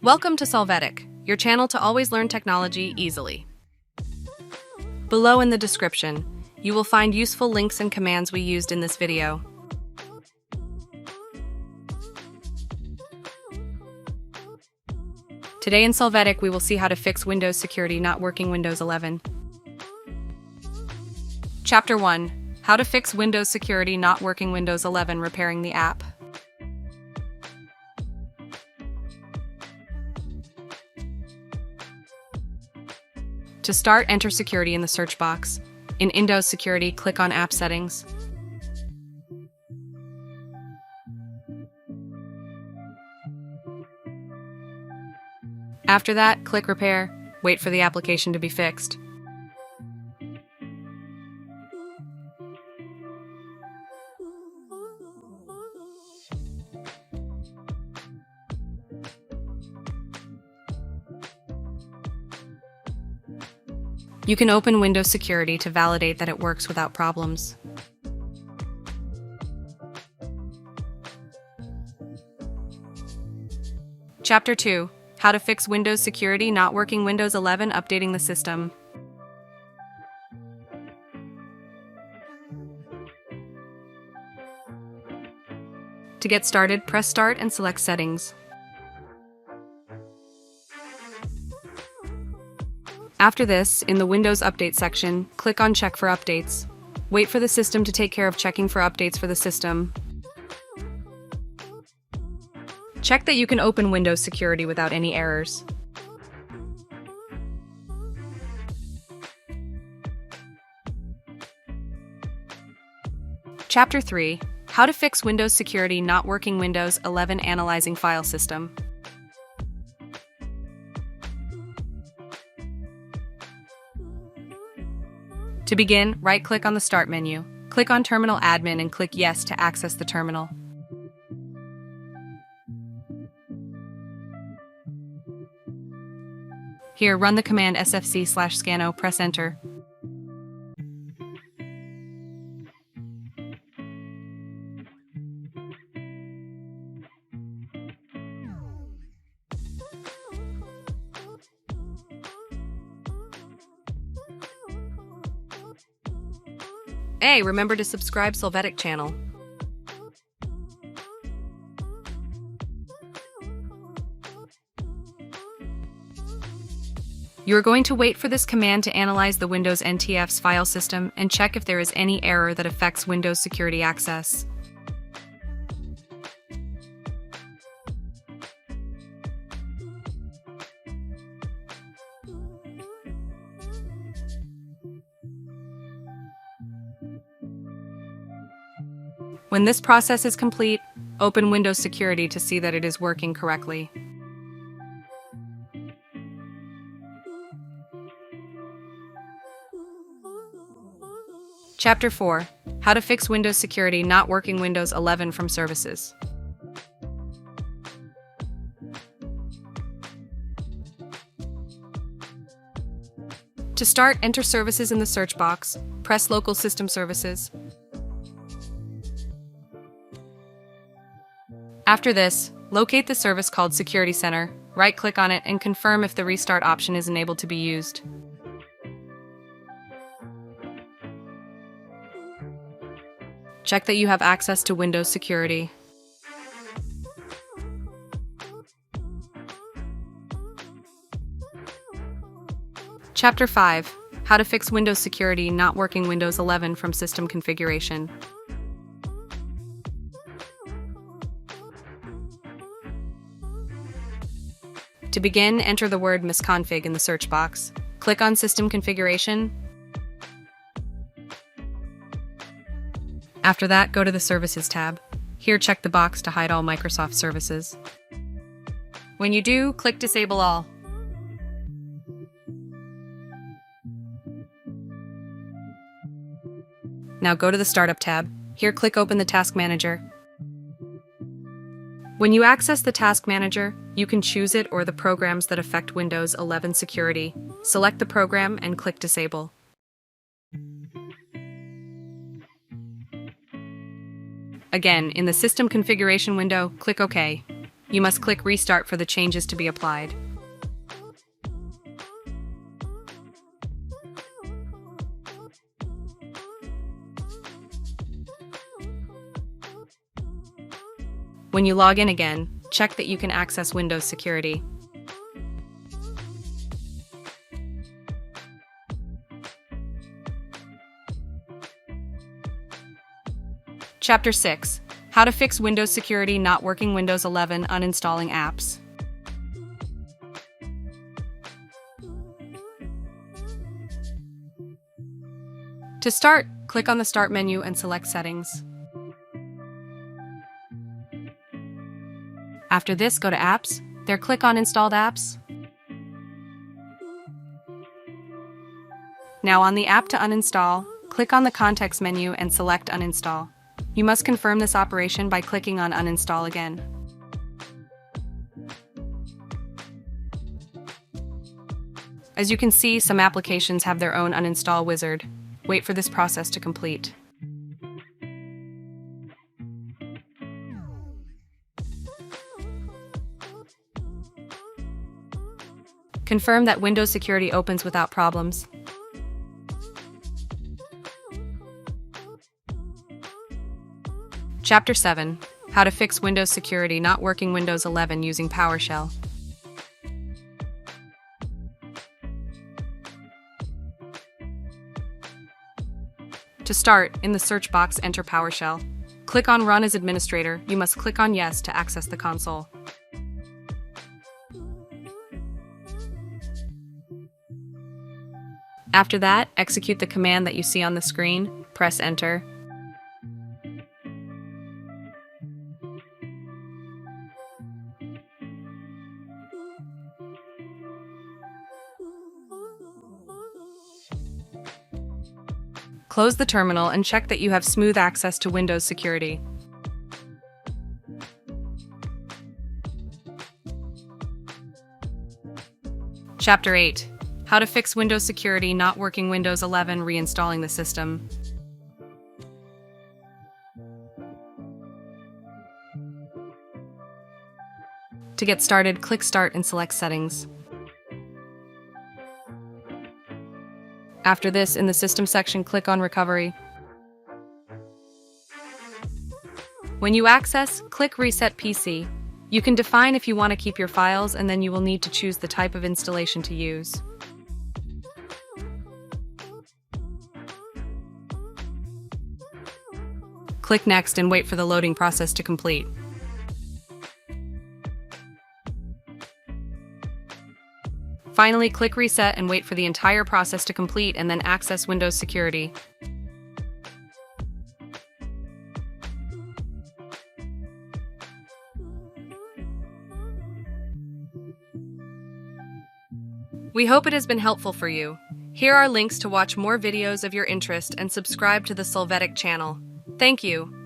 Welcome to Solvetic, your channel to always learn technology easily. Below in the description, you will find useful links and commands we used in this video. Today in Solvetic, we will see how to fix Windows security not working Windows 11. Chapter 1. How to fix Windows security not working Windows 11, repairing the app. To start, enter security in the search box. In Windows Security, click on App Settings. After that, click Repair. Wait for the application to be fixed. You can open Windows Security to validate that it works without problems. Chapter 2. How to fix Windows security not working Windows 11, updating the system. To get started, press Start and select Settings. After this, in the Windows Update section, click on Check for Updates. Wait for the system to take care of checking for updates for the system. Check that you can open Windows Security without any errors. Chapter 3. How to fix Windows security not working Windows 11, analyzing file system. To begin, right-click on the Start menu. Click on Terminal Admin and click Yes to access the terminal. Here, run the command sfc/scanno, press Enter. Hey, remember to subscribe Solvetic Channel. You are going to wait for this command to analyze the Windows NTF's file system and check if there is any error that affects Windows security access. When this process is complete, open Windows Security to see that it is working correctly. Chapter 4. How to fix Windows security not working Windows 11 from services. To start, enter Services in the search box. Press Local System Services. After this, locate the service called Security Center, right-click on it, and confirm if the Restart option is enabled to be used. Check that you have access to Windows Security. Chapter 5. How to fix Windows security not working Windows 11 from system configuration. To begin, enter the word misconfig in the search box. Click on System Configuration. After that, go to the Services tab. Here, check the box to hide all Microsoft services. When you do, click Disable All. Now go to the Startup tab. Here, click Open the Task Manager. When you access the Task Manager, you can choose it or the programs that affect Windows 11 security. Select the program and click Disable. Again, in the System Configuration window, click OK. You must click Restart for the changes to be applied. When you log in again, check that you can access Windows security. Chapter 6. How to fix Windows security not working Windows 11 uninstalling apps. To start, click on the Start menu and select Settings. After this, go to Apps. There, click on Installed Apps. Now on the app to uninstall, click on the Context menu and select Uninstall. You must confirm this operation by clicking on Uninstall again. As you can see, some applications have their own uninstall wizard. Wait for this process to complete. Confirm that Windows security opens without problems. Chapter 7. How to fix Windows security not working Windows 11 using PowerShell. To start, in the search box, enter PowerShell. Click on Run as administrator. You must click on Yes to access the console. After that, execute the command that you see on the screen. Press Enter. Close the terminal and check that you have smooth access to Windows security. Chapter 8. How to fix Windows security not working Windows 11 reinstalling the system. To get started, click Start and select Settings. After this, in the System section, click on Recovery. When you access, click Reset PC. You can define if you want to keep your files, and then you will need to choose the type of installation to use. Click Next and wait for the loading process to complete. Finally, click Reset and wait for the entire process to complete and then access Windows security. We hope it has been helpful for you. Here are links to watch more videos of your interest and subscribe to the Solvetic channel. Thank you.